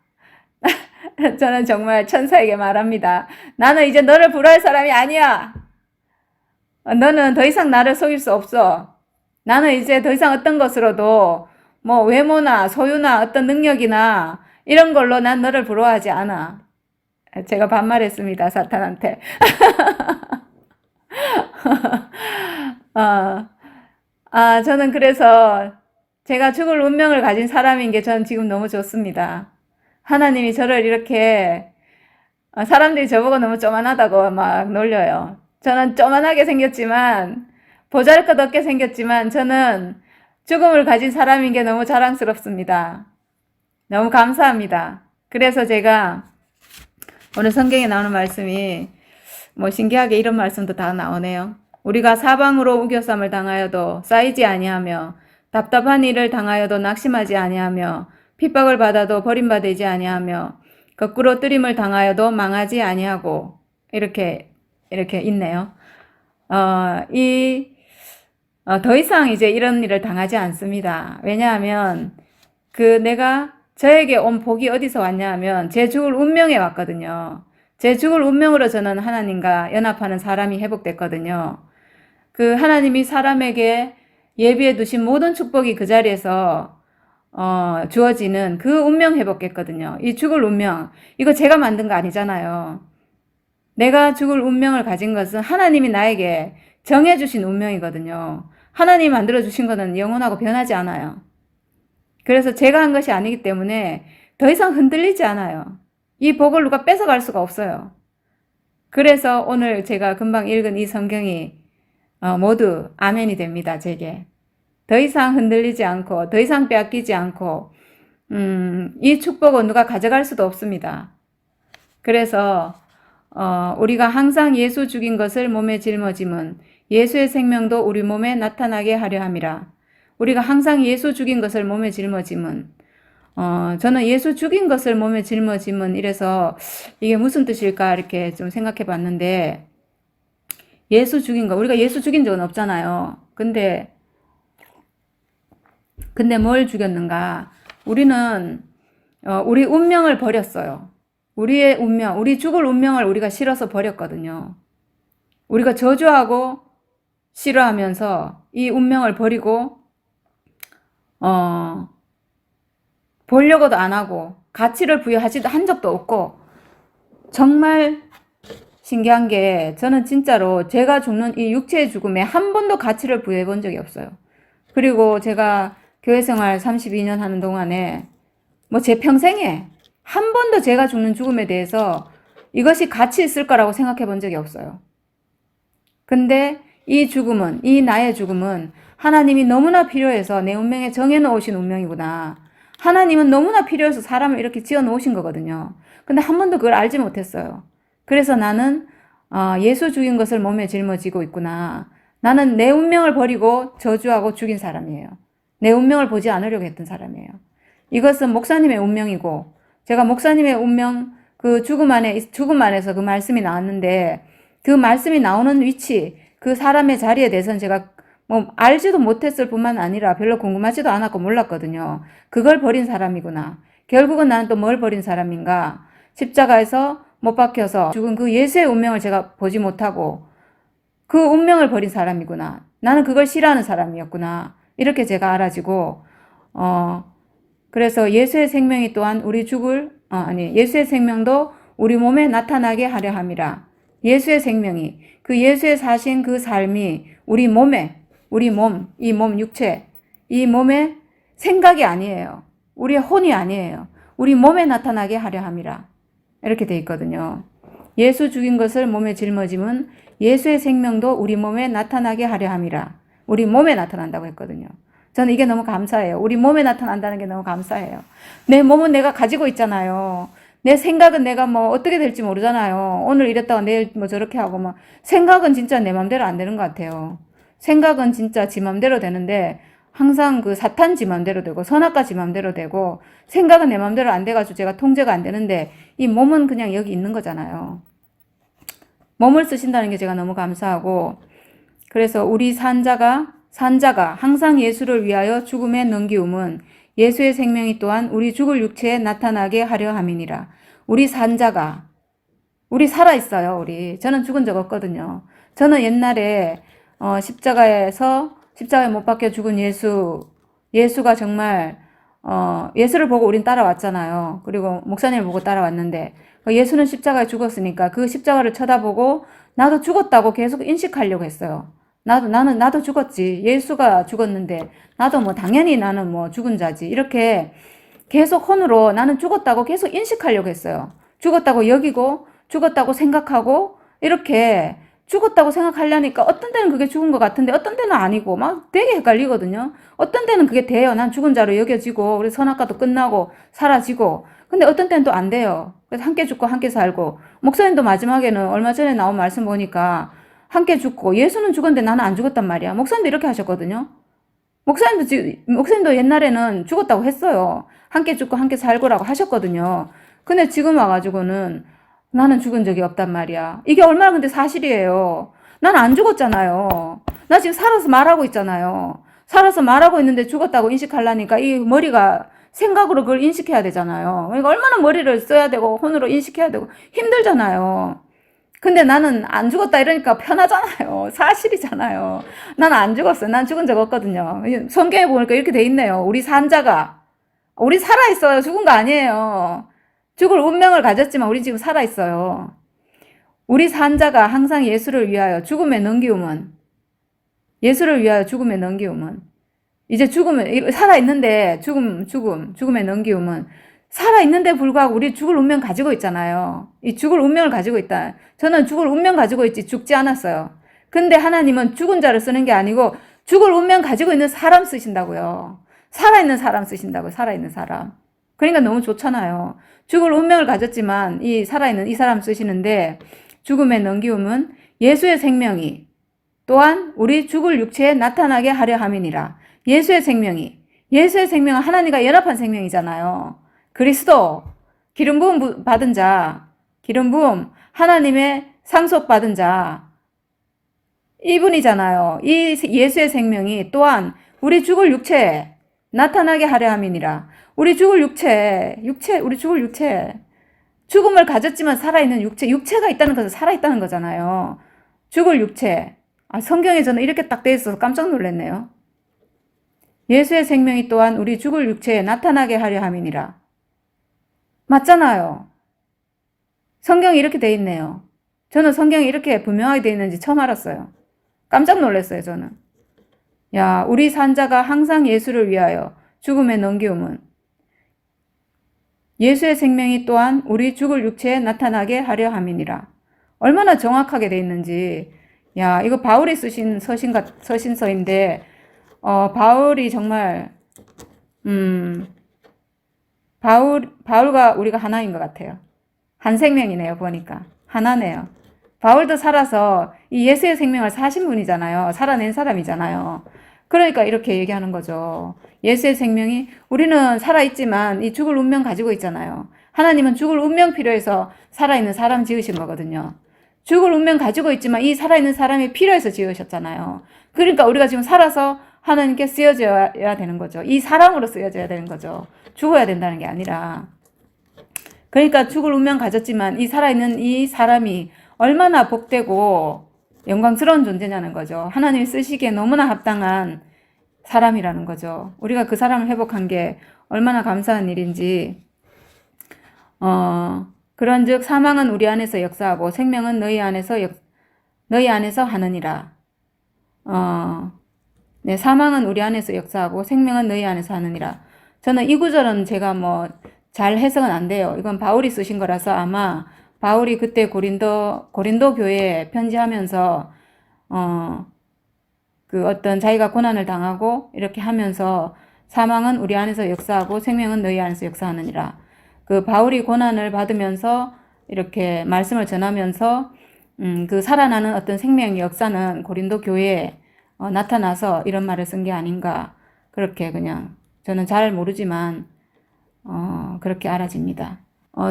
저는 정말 천사에게 말합니다. 나는 이제 너를 부러워할 사람이 아니야. 너는 더 이상 나를 속일 수 없어. 나는 이제 더 이상 어떤 것으로도 뭐 외모나 소유나 어떤 능력이나 이런 걸로 난 너를 부러워하지 않아. 제가 반말했습니다, 사탄한테. 어, 저는 그래서 제가 죽을 운명을 가진 사람인 게 저는 지금 너무 좋습니다. 하나님이 저를 이렇게, 사람들이 저보고 너무 쪼만하다고 막 놀려요. 저는 쪼만하게 생겼지만, 보잘것없게 생겼지만, 저는 죽음을 가진 사람인 게 너무 자랑스럽습니다. 너무 감사합니다. 그래서 제가 오늘 성경에 나오는 말씀이 뭐 신기하게 이런 말씀도 다 나오네요. 우리가 사방으로 우겨쌈을 당하여도 쌓이지 아니하며 답답한 일을 당하여도 낙심하지 아니하며 핍박을 받아도 버림받지 아니하며 거꾸로 뜨림을 당하여도 망하지 아니하고 이렇게 있네요. 더 이상 이제 이런 일을 당하지 않습니다. 왜냐하면 내가 저에게 온 복이 어디서 왔냐 하면 제 죽을 운명에 왔거든요. 제 죽을 운명으로 저는 하나님과 연합하는 사람이 회복됐거든요. 하나님이 사람에게 예비해 두신 모든 축복이 그 자리에서 주어지는 그 운명 회복했거든요. 이 죽을 운명, 이거 제가 만든 거 아니잖아요. 내가 죽을 운명을 가진 것은 하나님이 나에게 정해주신 운명이거든요. 하나님이 만들어주신 거는 영원하고 변하지 않아요. 그래서 제가 한 것이 아니기 때문에 더 이상 흔들리지 않아요. 이 복을 누가 뺏어갈 수가 없어요. 그래서 오늘 제가 금방 읽은 이 성경이 모두 아멘이 됩니다. 제게. 더 이상 흔들리지 않고 더 이상 빼앗기지 않고 이 축복은 누가 가져갈 수도 없습니다. 그래서 우리가 항상 예수 죽인 것을 몸에 짊어짐은 예수의 생명도 우리 몸에 나타나게 하려 함이라. 우리가 항상 예수 죽인 것을 몸에 짊어짐은 저는 예수 죽인 것을 몸에 짊어짐은 이래서 이게 무슨 뜻일까 이렇게 좀 생각해 봤는데 예수 죽인 거 우리가 예수 죽인 적은 없잖아요. 근데 뭘 죽였는가? 우리는 우리 운명을 버렸어요. 우리의 운명, 우리 죽을 운명을 우리가 실어서 버렸거든요. 우리가 저주하고 싫어하면서 이 운명을 버리고 보려고도 안 하고 가치를 부여하지도 한 적도 없고 정말 신기한 게 저는 진짜로 제가 죽는 이 육체의 죽음에 한 번도 가치를 부여해 본 적이 없어요. 그리고 제가 교회 생활 32년 하는 동안에 뭐 제 평생에 한 번도 제가 죽는 죽음에 대해서 이것이 가치 있을 거라고 생각해 본 적이 없어요. 근데 이 죽음은, 이 나의 죽음은 하나님이 너무나 필요해서 내 운명에 정해놓으신 운명이구나. 하나님은 너무나 필요해서 사람을 이렇게 지어놓으신 거거든요. 근데 한 번도 그걸 알지 못했어요. 그래서 나는 예수 죽인 것을 몸에 짊어지고 있구나. 나는 내 운명을 버리고 저주하고 죽인 사람이에요. 내 운명을 보지 않으려고 했던 사람이에요. 이것은 목사님의 운명이고 제가 목사님의 운명 죽음 안에서 그 말씀이 나왔는데 그 말씀이 나오는 위치, 그 사람의 자리에 대해서는 제가 뭐 알지도 못했을 뿐만 아니라 별로 궁금하지도 않았고 몰랐거든요. 그걸 버린 사람이구나. 결국은 나는 또 뭘 버린 사람인가? 십자가에서 못 박혀서 죽은 그 예수의 운명을 제가 보지 못하고 그 운명을 버린 사람이구나. 나는 그걸 싫어하는 사람이었구나. 이렇게 제가 알아지고 그래서 예수의 생명이 또한 예수의 생명도 우리 몸에 나타나게 하려 함이라. 예수의 생명이 예수의 사신 그 삶이 우리 몸, 이 몸 육체, 이 몸의 생각이 아니에요. 우리의 혼이 아니에요. 우리 몸에 나타나게 하려 함이라. 이렇게 돼 있거든요. 예수 죽인 것을 몸에 짊어짐은 예수의 생명도 우리 몸에 나타나게 하려 함이라. 우리 몸에 나타난다고 했거든요. 저는 이게 너무 감사해요. 우리 몸에 나타난다는 게 너무 감사해요. 내 몸은 내가 가지고 있잖아요. 내 생각은 내가 뭐 어떻게 될지 모르잖아요. 오늘 이랬다가 내일 뭐 저렇게 하고 막 생각은 진짜 내 맘대로 안 되는 것 같아요. 생각은 진짜 지 맘대로 되는데 항상 사탄 지 맘대로 되고 선악과 지 맘대로 되고 생각은 내 맘대로 안 돼가지고 제가 통제가 안 되는데 이 몸은 그냥 여기 있는 거잖아요. 몸을 쓰신다는 게 제가 너무 감사하고 그래서 우리 산자가 항상 예수를 위하여 죽음에 넘기움은 예수의 생명이 또한 우리 죽을 육체에 나타나게 하려 함이니라. 우리 산자가 우리 살아있어요. 저는 죽은 적 없거든요. 저는 옛날에 십자가에 못 박혀 죽은 예수가 정말 예수를 보고 우린 따라왔잖아요. 그리고 목사님을 보고 따라왔는데 예수는 십자가에 죽었으니까 그 십자가를 쳐다보고 나도 죽었다고 계속 인식하려고 했어요. 나도 죽었지. 예수가 죽었는데 나도 뭐 당연히 나는 뭐 죽은 자지. 이렇게 계속 혼으로 나는 죽었다고 계속 인식하려고 했어요. 죽었다고 여기고 죽었다고 생각하고 이렇게 죽었다고 생각하려니까 어떤 때는 그게 죽은 것 같은데 어떤 때는 아니고 막 되게 헷갈리거든요. 어떤 때는 그게 돼요. 난 죽은 자로 여겨지고 우리 선악과도 끝나고 사라지고 근데 어떤 때는 또 안 돼요. 그래서 함께 죽고 함께 살고 목사님도 마지막에는 얼마 전에 나온 말씀 보니까 함께 죽고 예수는 죽었는데 나는 안 죽었단 말이야. 목사님도 이렇게 하셨거든요. 목사님도 옛날에는 죽었다고 했어요. 함께 죽고 함께 살고라고 하셨거든요. 근데 지금 와가지고는 나는 죽은 적이 없단 말이야. 이게 얼마나 근데 사실이에요. 난 안 죽었잖아요. 나 지금 살아서 말하고 있잖아요. 살아서 말하고 있는데 죽었다고 인식하려니까 이 머리가 생각으로 그걸 인식해야 되잖아요. 그러니까 얼마나 머리를 써야 되고 혼으로 인식해야 되고 힘들잖아요. 근데 나는 안 죽었다 이러니까 편하잖아요. 사실이잖아요. 난 안 죽었어요. 난 죽은 적 없거든요. 성경에 보니까 이렇게 돼 있네요. 우리 살아있어요. 죽은 거 아니에요. 죽을 운명을 가졌지만 우리 지금 살아있어요. 우리 산자가 항상 예수를 위하여 죽음에 넘기움은 이제 살아있는데 죽음에 넘기움은 살아있는데 불구하고 우리 죽을 운명 가지고 있잖아요. 이 죽을 운명을 가지고 있다. 저는 죽을 운명 가지고 있지 죽지 않았어요. 근데 하나님은 죽은 자를 쓰는 게 아니고 죽을 운명 가지고 있는 사람 쓰신다고요. 살아있는 사람 쓰신다고요. 살아있는 사람. 그러니까 너무 좋잖아요. 죽을 운명을 가졌지만 이 살아있는 이 사람 쓰시는데 죽음에 넘기움은 예수의 생명이 또한 우리 죽을 육체에 나타나게 하려 함이니라. 예수의 생명은 하나님과 연합한 생명이잖아요. 그리스도, 기름 부음 받은 자, 기름 부음, 하나님의 상속 받은 자, 이분이잖아요. 이 예수의 생명이 또한 우리 죽을 육체에 나타나게 하려 함이니라. 우리 죽을 육체. 죽음을 가졌지만 살아있는 육체가 있다는 것은 살아있다는 거잖아요. 죽을 육체. 성경에 저는 이렇게 딱 돼 있어서 깜짝 놀랐네요. 예수의 생명이 또한 우리 죽을 육체에 나타나게 하려 함이니라. 맞잖아요. 성경이 이렇게 돼 있네요. 저는 성경이 이렇게 분명하게 돼 있는지 처음 알았어요. 깜짝 놀랐어요, 저는. 야, 우리 산자가 항상 예수를 위하여 죽음에 넘기움은 예수의 생명이 또한 우리 죽을 육체에 나타나게 하려 함이니라. 얼마나 정확하게 돼 있는지. 야, 이거 바울이 쓰신 서신서인데, 바울이 정말, 바울과 우리가 하나인 것 같아요. 한 생명이네요, 보니까. 하나네요. 바울도 살아서 이 예수의 생명을 사신 분이잖아요. 살아낸 사람이잖아요. 그러니까 이렇게 얘기하는 거죠. 예수의 생명이 우리는 살아있지만 이 죽을 운명 가지고 있잖아요. 하나님은 죽을 운명 필요해서 살아있는 사람 지으신 거거든요. 죽을 운명 가지고 있지만 이 살아있는 사람이 필요해서 지으셨잖아요. 그러니까 우리가 지금 살아서 하나님께 쓰여져야 되는 거죠. 이 사람으로 쓰여져야 되는 거죠. 죽어야 된다는 게 아니라. 그러니까 죽을 운명 가졌지만 이 살아있는 이 사람이 얼마나 복되고 영광스러운 존재냐는 거죠. 하나님이 쓰시기에 너무나 합당한 사람이라는 거죠. 우리가 그 사람을 회복한 게 얼마나 감사한 일인지. 그런즉 사망은 우리 안에서 역사하고 생명은 너희 안에서 하느니라. 네, 사망은 우리 안에서 역사하고 생명은 너희 안에서 하느니라. 저는 이 구절은 제가 뭐 잘 해석은 안 돼요. 이건 바울이 쓰신 거라서 아마 바울이 그때 고린도 교회에 편지하면서 그 어떤 자기가 고난을 당하고 이렇게 하면서 사망은 우리 안에서 역사하고 생명은 너희 안에서 역사하느니라. 그 바울이 고난을 받으면서 이렇게 말씀을 전하면서 그 살아나는 어떤 생명의 역사는 고린도 교회에 나타나서 이런 말을 쓴 게 아닌가. 그렇게 그냥 저는 잘 모르지만 그렇게 알아집니다.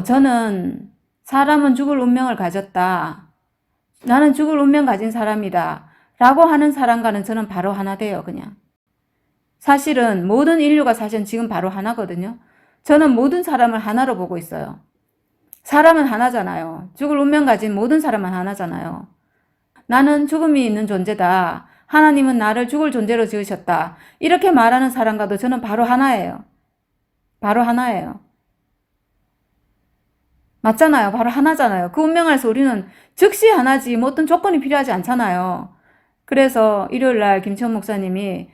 저는 사람은 죽을 운명을 가졌다. 나는 죽을 운명 가진 사람이다. 라고 하는 사람과는 저는 바로 하나 돼요, 그냥. 사실은 모든 인류가 사실은 지금 바로 하나거든요. 저는 모든 사람을 하나로 보고 있어요. 사람은 하나잖아요. 죽을 운명 가진 모든 사람은 하나잖아요. 나는 죽음이 있는 존재다. 하나님은 나를 죽을 존재로 지으셨다. 이렇게 말하는 사람과도 저는 바로 하나예요. 바로 하나예요. 맞잖아요. 바로 하나잖아요. 그 운명 안에서 우리는 즉시 하나지 뭐 어떤 조건이 필요하지 않잖아요. 그래서 일요일날 김치원 목사님이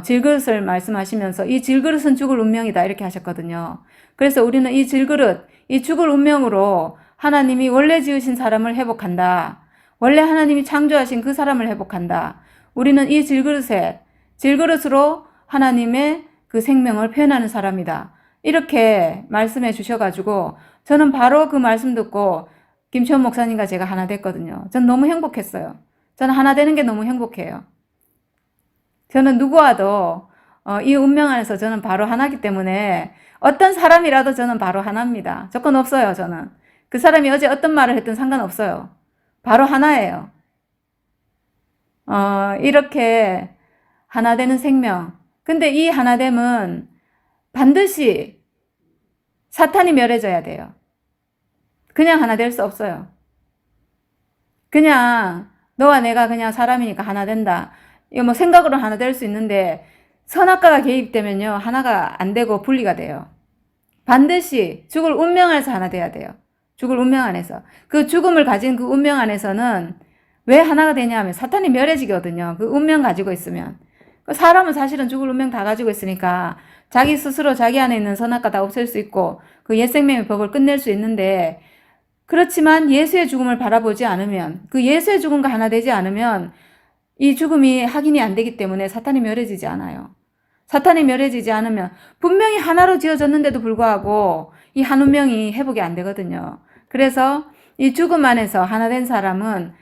질그릇을 말씀하시면서 이 질그릇은 죽을 운명이다 이렇게 하셨거든요. 그래서 우리는 이 질그릇, 이 죽을 운명으로 하나님이 원래 지으신 사람을 회복한다. 원래 하나님이 창조하신 그 사람을 회복한다. 우리는 이 질그릇으로 하나님의 그 생명을 표현하는 사람이다. 이렇게 말씀해 주셔가지고 저는 바로 그 말씀 듣고 김치원 목사님과 제가 하나 됐거든요. 전 너무 행복했어요. 저는 하나 되는 게 너무 행복해요. 저는 누구와도 이 운명 안에서 저는 바로 하나이기 때문에 어떤 사람이라도 저는 바로 하나입니다. 조건 없어요. 저는 그 사람이 어제 어떤 말을 했든 상관없어요. 바로 하나예요. 이렇게 하나 되는 생명. 근데 이 하나됨은 반드시 사탄이 멸해져야 돼요. 그냥 하나 될 수 없어요. 그냥 너와 내가 그냥 사람이니까 하나 된다. 이거 뭐 생각으로 하나 될 수 있는데 선악과가 개입되면요. 하나가 안 되고 분리가 돼요. 반드시 죽을 운명 안에서 하나 돼야 돼요. 죽을 운명 안에서. 그 죽음을 가진 그 운명 안에서는 왜 하나가 되냐 하면 사탄이 멸해지거든요. 그 운명 가지고 있으면. 사람은 사실은 죽을 운명 다 가지고 있으니까 자기 스스로 자기 안에 있는 선악과 다 없앨 수 있고 그 옛생명의 법을 끝낼 수 있는데 그렇지만 예수의 죽음을 바라보지 않으면 그 예수의 죽음과 하나 되지 않으면 이 죽음이 확인이 안 되기 때문에 사탄이 멸해지지 않아요. 사탄이 멸해지지 않으면 분명히 하나로 지어졌는데도 불구하고 이 한 운명이 회복이 안 되거든요. 그래서 이 죽음 안에서 하나 된 사람은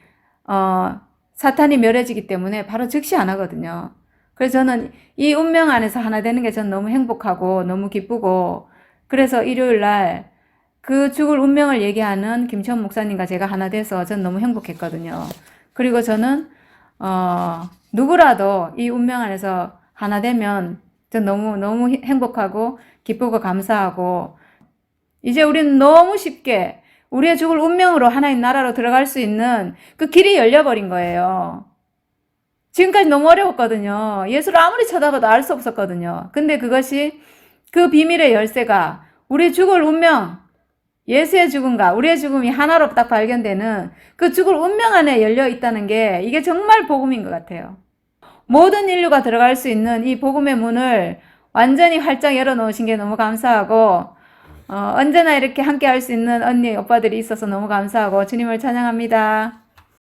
사탄이 멸해지기 때문에 바로 즉시 안 하거든요. 그래서 저는 이 운명 안에서 하나 되는 게 저는 너무 행복하고 너무 기쁘고 그래서 일요일 날 그 죽을 운명을 얘기하는 김치원 목사님과 제가 하나 돼서 전 너무 행복했거든요. 그리고 저는 누구라도 이 운명 안에서 하나 되면 전 너무 행복하고 기쁘고 감사하고 이제 우리는 너무 쉽게 우리의 죽을 운명으로 하나님 나라로 들어갈 수 있는 그 길이 열려버린 거예요. 지금까지 너무 어려웠거든요. 예수를 아무리 쳐다봐도 알 수 없었거든요. 근데 그것이 그 비밀의 열쇠가 우리 죽을 운명, 예수의 죽음과 우리의 죽음이 하나로 딱 발견되는 그 죽을 운명 안에 열려 있다는 게 이게 정말 복음인 것 같아요. 모든 인류가 들어갈 수 있는 이 복음의 문을 완전히 활짝 열어놓으신 게 너무 감사하고 언제나 이렇게 함께 할 수 있는 언니, 오빠들이 있어서 너무 감사하고 주님을 찬양합니다.